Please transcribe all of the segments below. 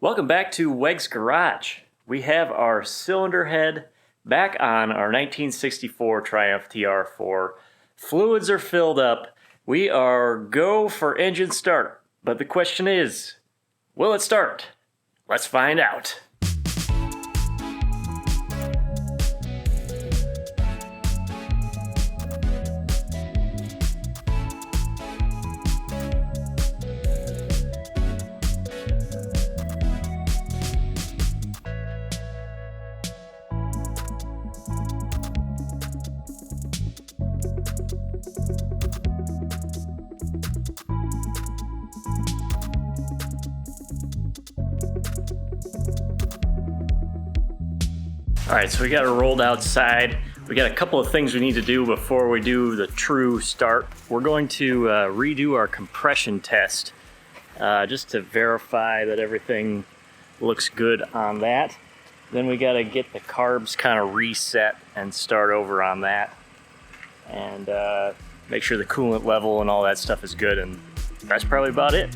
Welcome back to WEGS Garage. We have our cylinder head back on our 1964 Triumph TR4. Fluids are filled up. We are go for engine start. But the question is, will it start? Let's find out. Alright, so we got it rolled outside. We got a couple of things we need to do before we do the true start. We're going to redo our compression test just to verify that everything looks good on that. Then we got to get the carbs kind of reset and start over on that. And make sure the coolant level and all that stuff is good, and that's probably about it.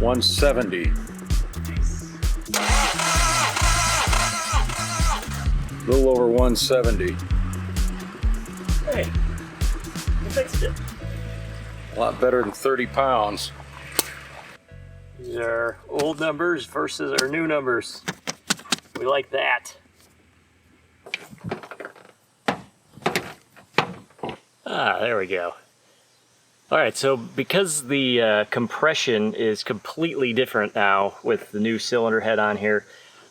$170. A little over 170. Hey, you fixed it. A lot better than 30 pounds. These are old numbers versus our new numbers. We like that. There we go. Alright, so because the compression is completely different now with the new cylinder head on here,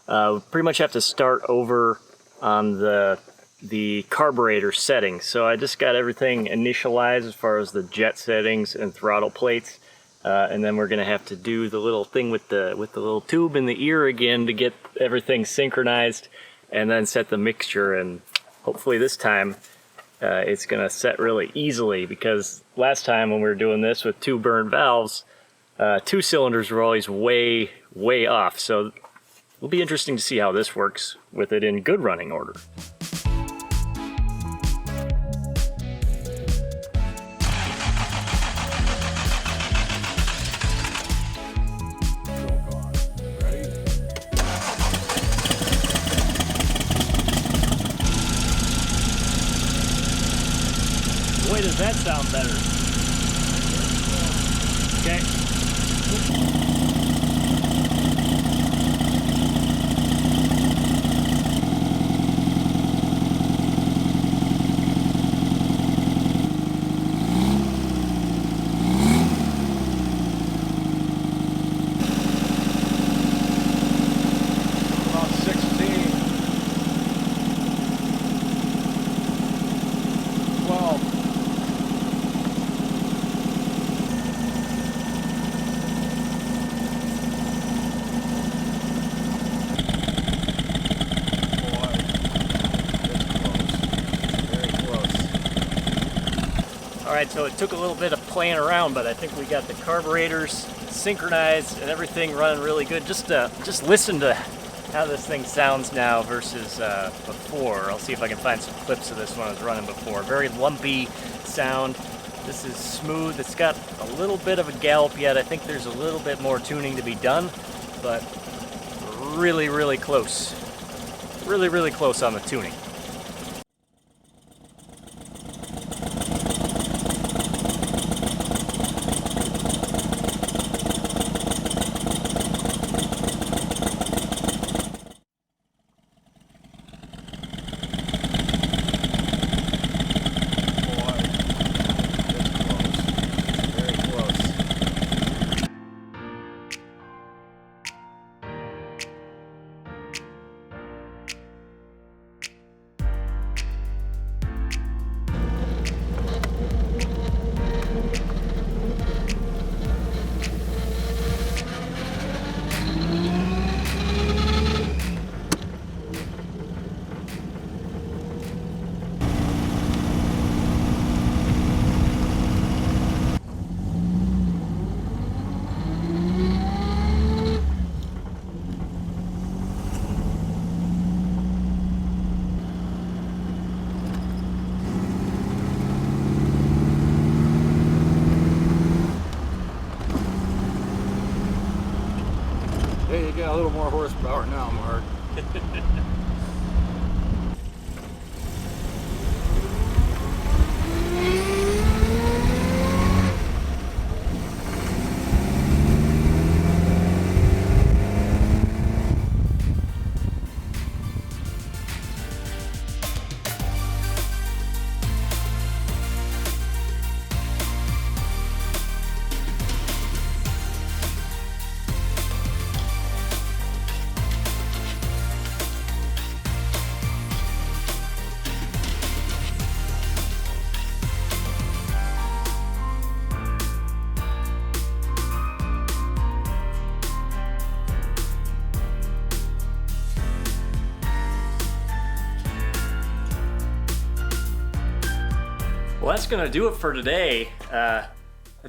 we pretty much have to start over on the carburetor settings. So I just got everything initialized as far as the jet settings and throttle plates, and then we're going to have to do the little thing with the little tube in the ear again to get everything synchronized, and then set the mixture, and hopefully this time it's going to set really easily, because last time when we were doing this with two burnt valves, two cylinders were always way off. So it'll be interesting to see how this works with it in good running order. Boy, does that sound better. Okay. About 16. 12. Alright, so it took a little bit of playing around, but I think we got the carburetors synchronized and everything running really good. Just listen to how this thing sounds now versus before. I'll see if I can find some clips of this when I was running before. Very lumpy sound. This is smooth. It's got a little bit of a gallop yet. I think there's a little bit more tuning to be done, but really close. Really close on the tuning. horsepower now, Mark. Well, that's going to do it for today. I'd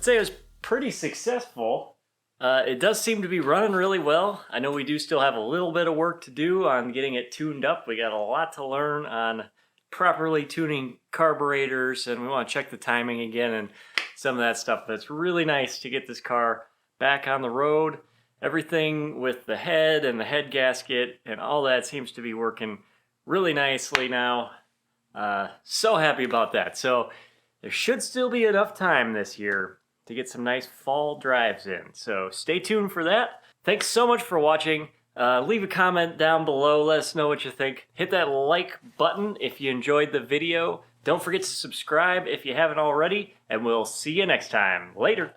say it was pretty successful. It does seem to be running really well. I know we do still have a little bit of work to do on getting it tuned up. We got a lot to learn on properly tuning carburetors, and we want to check the timing again and some of that stuff. But it's really nice to get this car back on the road. Everything with the head and the head gasket and all that seems to be working really nicely now. So happy about that. So there should still be enough time this year to get some nice fall drives in. So stay tuned for that. Thanks so much for watching. Leave a comment down below. Let us know what you think. Hit that like button if you enjoyed the video. Don't forget to subscribe if you haven't already, and we'll see you next time. Later.